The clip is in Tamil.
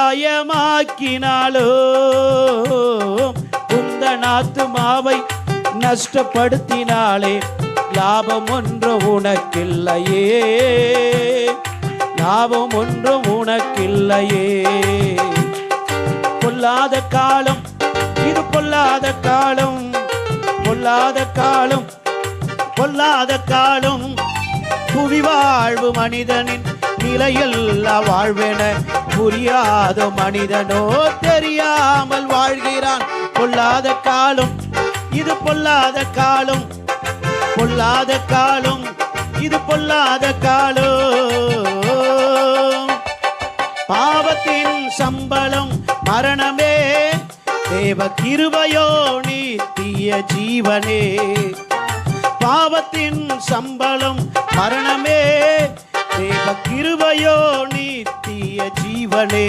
காயமாக்கினாலோ உந்தன் ஆத்துமாவை நஷ்டப்படுத்தினாலே லாபம் ஒன்றும் உனக்கில்லையே, லாபம் ஒன்றும் உனக்கில்லையே. பொல்லாத காலம் இது, பொல்லாத காலம், பொல்லாத காலம், பொல்லாத காலம். புவி வாழ்வு மனிதனின் நிலையில்லா வாழ்வென புரியாத மனிதனோ தெரியாமல் வாழ்கிறான். பொல்லாத காலம் இது, பொல்லாத காலம், பொல்லாத காலம் இது, பொல்லாத காலம். பாவத்தின் சம்பளம் மரணமே, தேவ கிருபையோ நித்திய ஜீவனே. பாவத்தின் சம்பளம் மரணமே, தேவ கிருபையோ நித்திய ஜீவனே.